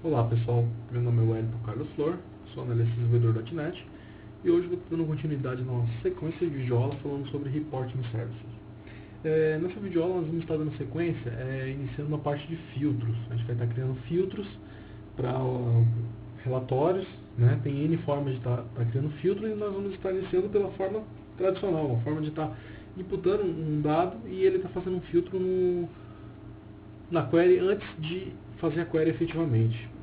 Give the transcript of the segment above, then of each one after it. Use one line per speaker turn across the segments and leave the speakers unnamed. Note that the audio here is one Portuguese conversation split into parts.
Olá pessoal, meu nome é Wellington Carlos Flor, sou analista de desenvolvedor.net e hoje vou dando continuidade na nossa sequência de videoaulas falando sobre Reporting Services. Nessa videoaula nós vamos estar dando sequência iniciando na parte de filtros. A gente vai estar criando filtros para relatórios, né? Tem N formas de estar criando filtros e nós vamos estar iniciando pela forma tradicional, uma forma de estar inputando um dado e ele está fazendo um filtro na query antes de fazer a query efetivamente.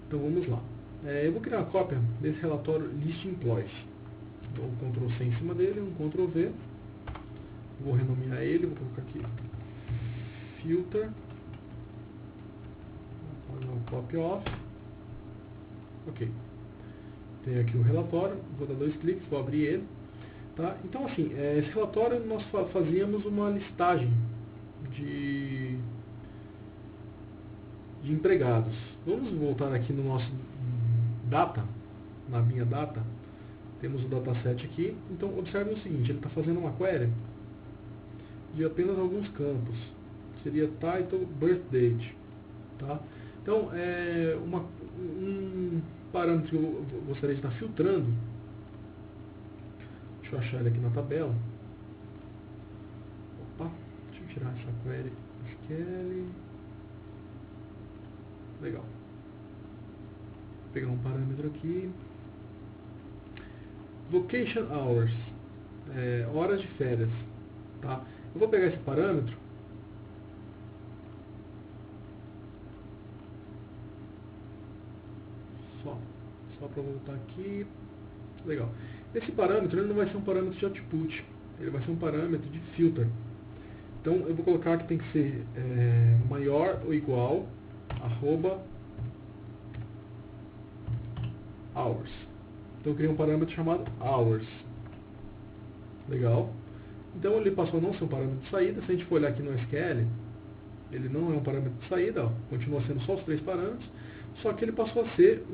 Então vamos lá. Eu vou criar uma cópia desse relatório List Employees. Então um Ctrl C em cima dele, um Ctrl V. Vou renomear ele, vou colocar aqui Filter. Vou fazer um copy off. Ok. Tenho aqui o relatório, vou dar 2 cliques, vou abrir ele. Tá? Então assim, esse relatório nós fazíamos uma listagem de empregados. Vamos voltar aqui no nosso data, na minha data, temos o dataset aqui. Então observe o seguinte, ele está fazendo uma query de apenas alguns campos, seria title, birth date, tá? Então um parâmetro que eu gostaria de estar filtrando, deixa eu achar ele aqui na tabela. Opa, deixa eu tirar essa query SQL. Legal. Vou pegar um parâmetro aqui. Vacation hours. Horas de férias. Tá? Eu vou pegar esse parâmetro. Só para voltar aqui. Legal. Esse parâmetro ele não vai ser um parâmetro de output. Ele vai ser um parâmetro de filter. Então eu vou colocar que tem que ser maior ou igual @hours. Então eu criei um parâmetro chamado hours. Legal. Então ele passou a não ser um parâmetro de saída. Se a gente for olhar aqui no SQL, ele não é um parâmetro de saída, ó. Continua sendo só os 3 parâmetros, só que ele passou a ser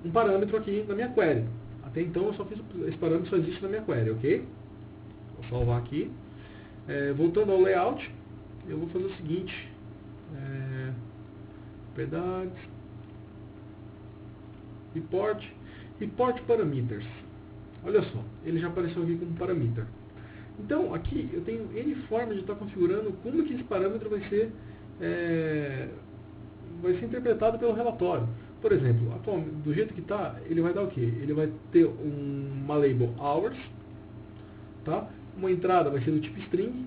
um parâmetro aqui na minha query. Até então eu só fiz esse parâmetro, só existe na minha query, ok? Vou salvar aqui. Voltando ao layout, eu vou fazer o seguinte, propriedades, report parameters. Olha só, ele já apareceu aqui como parameter. Então aqui eu tenho N formas de estar configurando como que esse parâmetro vai ser interpretado pelo relatório. Por exemplo, atualmente, do jeito que está, ele vai dar o que? Ele vai ter uma label hours, tá? Uma entrada vai ser do tipo string.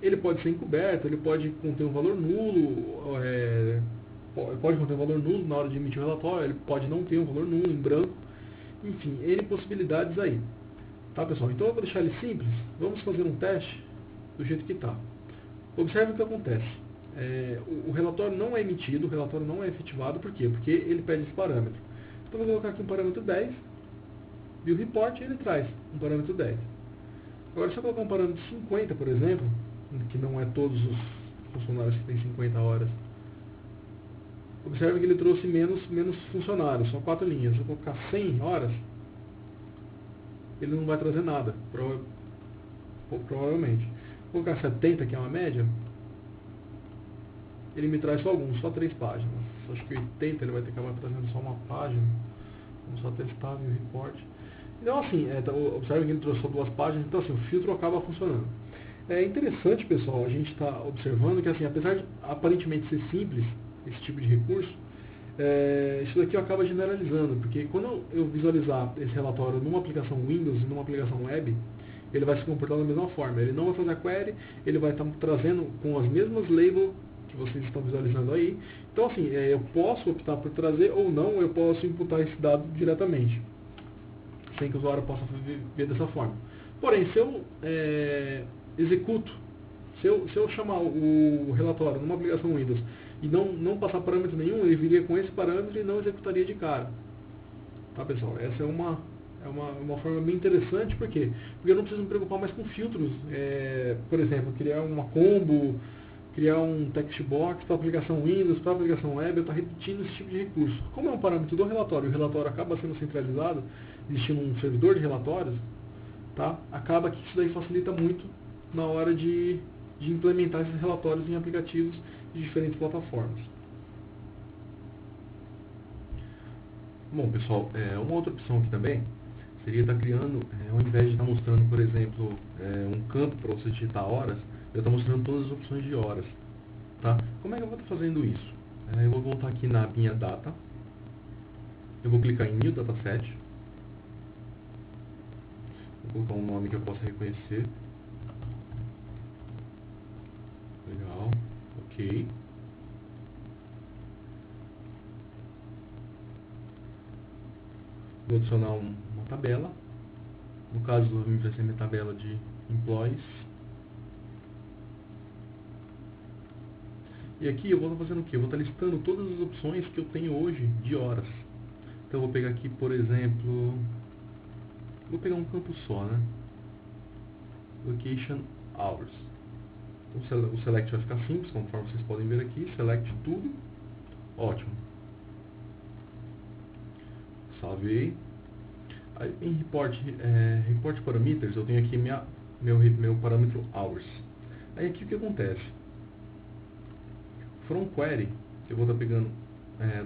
Ele pode ser encoberto, ele pode conter um valor nulo, pode conter um valor nulo na hora de emitir o relatório, ele pode não ter um valor nulo, em branco, enfim, N possibilidades aí. Tá, pessoal? Então eu vou deixar ele simples, vamos fazer um teste do jeito que está. Observe o que acontece. O relatório não é emitido, o relatório não é efetivado, por quê? Porque ele pede esse parâmetro. Então eu vou colocar aqui um parâmetro 10, e o report ele traz um parâmetro 10. Agora se eu colocar um parâmetro 50, por exemplo, que não é todos os funcionários que têm 50 horas. Observe que ele trouxe menos funcionários, só 4 linhas. Se eu colocar 100 horas, ele não vai trazer nada, provavelmente. Vou colocar 70, que é uma média, ele me traz só alguns, só 3 páginas. Acho que 80 ele vai ter que acabar trazendo só uma página. Vamos só testar o report. Então assim, observe que ele trouxe só 2 páginas, então assim, o filtro acaba funcionando. É interessante, pessoal, a gente está observando que, assim, apesar de aparentemente ser simples esse tipo de recurso, isso daqui acaba generalizando, porque quando eu visualizar esse relatório numa aplicação Windows e numa aplicação web, ele vai se comportar da mesma forma. Ele não vai fazer a query, ele vai estar trazendo com as mesmas labels que vocês estão visualizando aí. Então, assim, eu posso optar por trazer ou não, eu posso imputar esse dado diretamente, sem que o usuário possa ver dessa forma. Porém, se eu executo, se eu chamar o relatório numa aplicação Windows e não passar parâmetro nenhum, ele viria com esse parâmetro e não executaria de cara. Tá, pessoal? Essa é uma forma bem interessante, por quê? Porque eu não preciso me preocupar mais com filtros. Por exemplo, criar uma combo, criar um text box para a aplicação Windows, para a aplicação web, eu estou repetindo esse tipo de recurso. Como é um parâmetro do relatório, e o relatório acaba sendo centralizado, existindo um servidor de relatórios, tá? Acaba que isso daí facilita muito na hora de de implementar esses relatórios em aplicativos de diferentes plataformas. Bom, pessoal, uma outra opção aqui também seria estar criando, ao invés de estar mostrando, por exemplo, um campo para você digitar horas, eu estou mostrando todas as opções de horas. Tá? Como é que eu vou estar fazendo isso? Eu vou voltar aqui na minha data, eu vou clicar em New Dataset, vou colocar um nome que eu possa reconhecer. Legal, ok. Vou adicionar uma tabela. No caso, vai ser minha tabela de employees. E aqui eu vou estar fazendo o que? Eu vou estar listando todas as opções que eu tenho hoje de horas. Então eu vou pegar aqui, por exemplo, vou pegar um campo só, né? Location Hours. O select vai ficar simples, conforme vocês podem ver aqui. Select tudo. Ótimo. Salvei. Aí, em report parameters, eu tenho aqui meu parâmetro Hours. Aí aqui o que acontece? From Query, eu vou estar pegando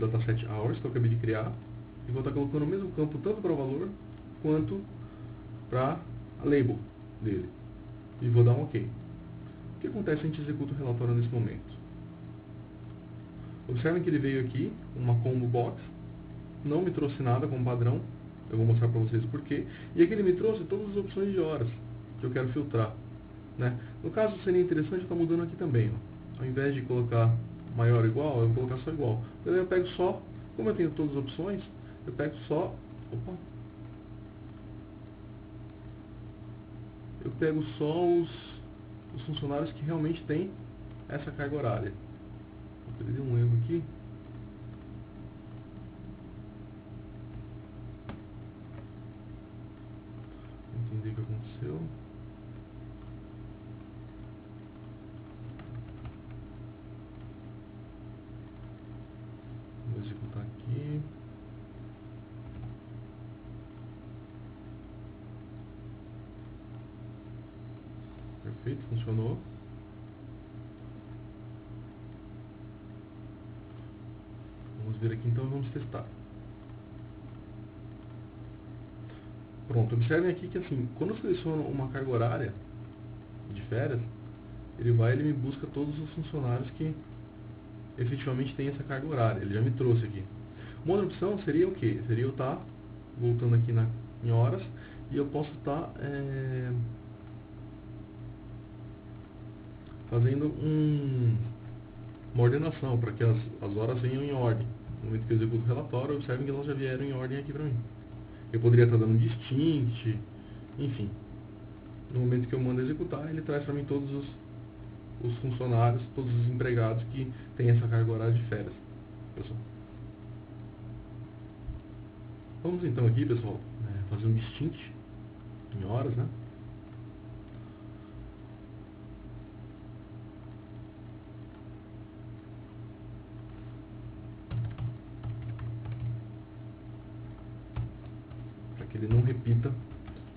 dataset Hours, que eu acabei de criar, e vou estar colocando o mesmo campo tanto para o valor, quanto para a label dele. E vou dar um OK. O que acontece se a gente executa o relatório nesse momento? Observem que ele veio aqui, uma combo box, não me trouxe nada como padrão, eu vou mostrar para vocês o porquê, e aqui ele me trouxe todas as opções de horas que eu quero filtrar. Né? No caso, seria interessante estar mudando aqui também. Ó. Ao invés de colocar maior ou igual, eu vou colocar só igual. Então eu pego só, como eu tenho todas as opções, eu pego só... Opa! Eu pego só os funcionários que realmente têm essa carga horária. Eu dei um erro aqui. Vou entender o que aconteceu. Vou executar aqui. Perfeito, funcionou. Vamos ver aqui então e vamos testar. Pronto, observem aqui que assim, quando eu seleciono uma carga horária de férias, ele me busca todos os funcionários que efetivamente têm essa carga horária. Ele já me trouxe aqui. Uma outra opção seria o que? Seria eu estar voltando aqui em horas e eu posso estar fazendo uma ordenação para que as horas venham em ordem. No momento que eu executo o relatório, observem que elas já vieram em ordem aqui para mim. Eu poderia estar dando um distinct, enfim. No momento que eu mando executar, ele traz para mim todos os funcionários, todos os empregados que têm essa carga horária de férias. Pessoal. Vamos então aqui, pessoal, fazer um distinct em horas, né? Para que ele não repita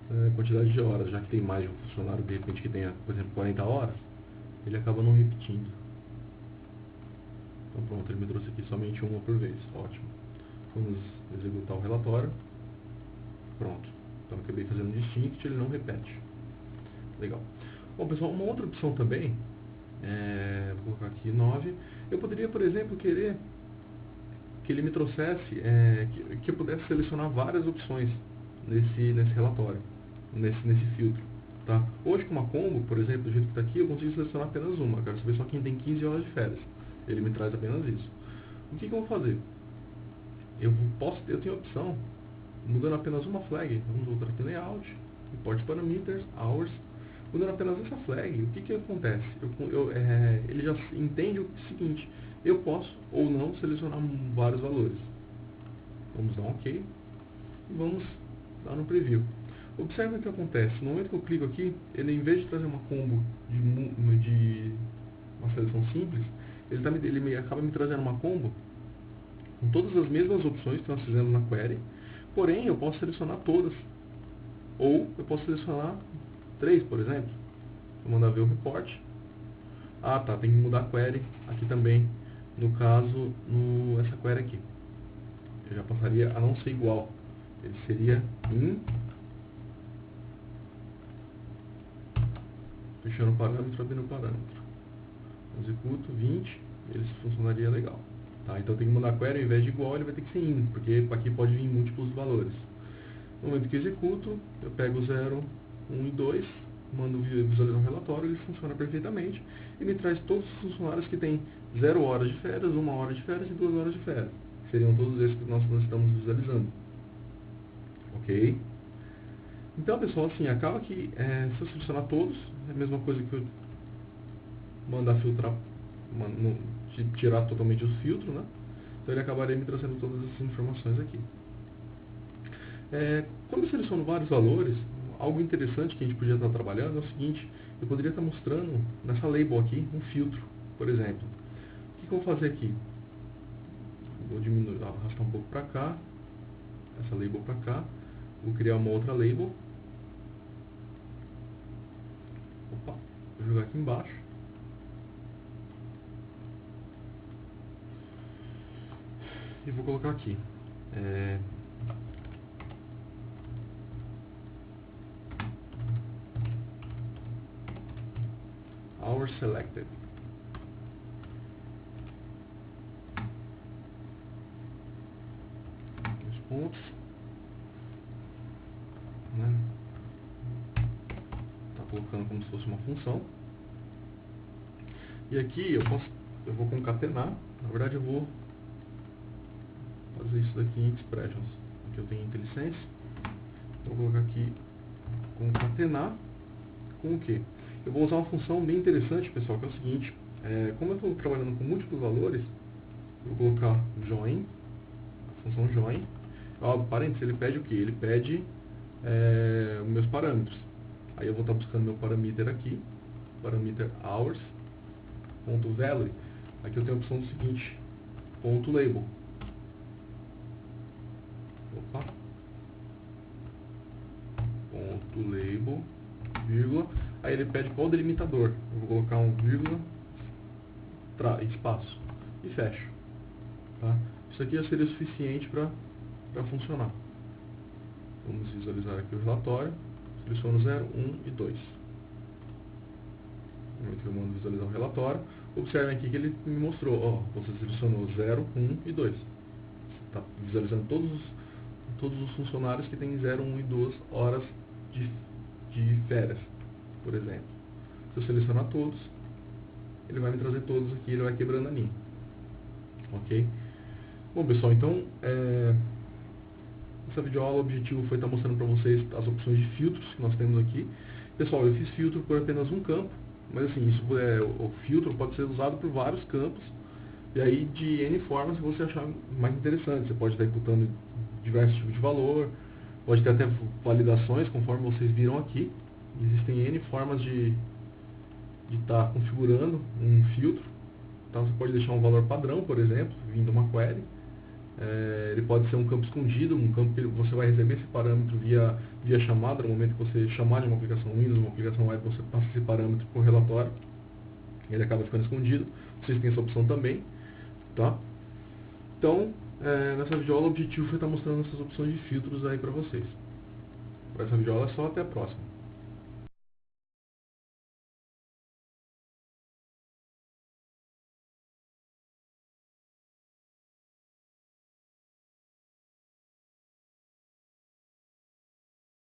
a quantidade de horas, já que tem mais de um funcionário de repente que tenha, por exemplo, 40 horas, ele acaba não repetindo. Então pronto, ele me trouxe aqui somente uma por vez, ótimo. Vamos executar o relatório. Pronto, então acabei fazendo um distinct, ele não repete. Legal. Bom pessoal, uma outra opção também, vou colocar aqui 9, eu poderia, por exemplo, querer que ele me trouxesse, que eu pudesse selecionar várias opções nesse relatório, nesse filtro. Tá? Hoje com uma combo, por exemplo, do jeito que está aqui, eu consigo selecionar apenas uma. Eu quero saber só quem tem 15 horas de férias. Ele me traz apenas isso. O que eu vou fazer? Eu tenho a opção, mudando apenas uma flag, vamos voltar aqui em Layout, Import Parameters, Hours, mudando apenas essa flag, o que acontece? Ele já entende o seguinte, eu posso ou não selecionar vários valores. Vamos dar um OK e vamos dar no Preview. Observe o que acontece, no momento que eu clico aqui, ele em vez de trazer uma combo de uma seleção simples, ele acaba me trazendo uma combo com todas as mesmas opções que nós fizemos na query, porém eu posso selecionar todas, ou eu posso selecionar 3, por exemplo. Vou mandar ver o report, Ah, tá, tem que mudar a query aqui também, no caso, essa query aqui. Eu já passaria a não ser igual. Ele seria in, fechando o parâmetro, abrindo o parâmetro. Executo 20, ele funcionaria legal. Tá? Então tem que mudar a query, ao invés de igual, ele vai ter que ser in, porque aqui pode vir múltiplos valores. No momento que executo, eu pego 0, 1 e 2, mando visualizar um relatório, ele funciona perfeitamente e me traz todos os funcionários que têm 0 horas de férias, 1 hora de férias e 2 horas de férias. Seriam todos esses que nós estamos visualizando. Ok? Então, pessoal, assim, acaba que se eu selecionar todos, é a mesma coisa que eu mandar filtrar, tirar totalmente os filtros, né? Então ele acabaria me trazendo todas essas informações aqui. Quando eu seleciono vários valores, algo interessante que a gente podia estar trabalhando é o seguinte: eu poderia estar mostrando nessa label aqui um filtro, por exemplo. O que eu vou fazer aqui? Vou diminuir, arrastar um pouco para cá, essa label para cá, vou criar uma outra label. Opa, vou jogar aqui embaixo. E vou colocar aqui. Hours selected. Os pontos. Né? Tá colocando como se fosse uma função. E aqui eu vou concatenar. Na verdade eu vou fazer isso daqui em expressions. Aqui eu tenho IntelliSense. Vou colocar aqui concatenar com o que? Eu vou usar uma função bem interessante, pessoal, que é o seguinte: como eu estou trabalhando com múltiplos valores, eu vou colocar join, a função join. Parênteses, ele pede o que? Ele pede os meus parâmetros. Aí eu vou estar buscando meu parameter aqui, parameter hours, ponto value. Aqui eu tenho a opção do seguinte, ponto label. Opa. Ponto label, vírgula. Aí ele pede qual delimitador. Eu vou colocar um vírgula, espaço, e fecho. Tá? Isso aqui já seria suficiente para funcionar. Vamos visualizar aqui o relatório. Seleciono 0, 1 e 2. No momento que eu mando visualizar o relatório, observem aqui que ele me mostrou, você selecionou 0, 1 e 2. Está visualizando todos os funcionários que têm 0, 1 e 2 horas de férias, por exemplo. Se eu selecionar todos, ele vai me trazer todos aqui, ele vai quebrando a linha. Ok? Bom, pessoal, então, essa videoaula, o objetivo foi estar mostrando para vocês as opções de filtros que nós temos aqui. Pessoal, eu fiz filtro por apenas um campo, mas assim, o filtro pode ser usado por vários campos, e aí de N formas que você achar mais interessante. Você pode estar imputando diversos tipos de valor, pode ter até validações, conforme vocês viram aqui. Existem N formas de estar configurando um filtro. Então você pode deixar um valor padrão, por exemplo, vindo uma query. Ele pode ser um campo escondido, um campo que você vai receber esse parâmetro via chamada. No momento que você chamar de uma aplicação Windows, uma aplicação web, você passa esse parâmetro por relatório. Ele acaba ficando escondido. Vocês têm essa opção também. Tá? Então, nessa videoaula o objetivo foi estar mostrando essas opções de filtros aí para vocês. Por essa videoaula é só, até a próxima.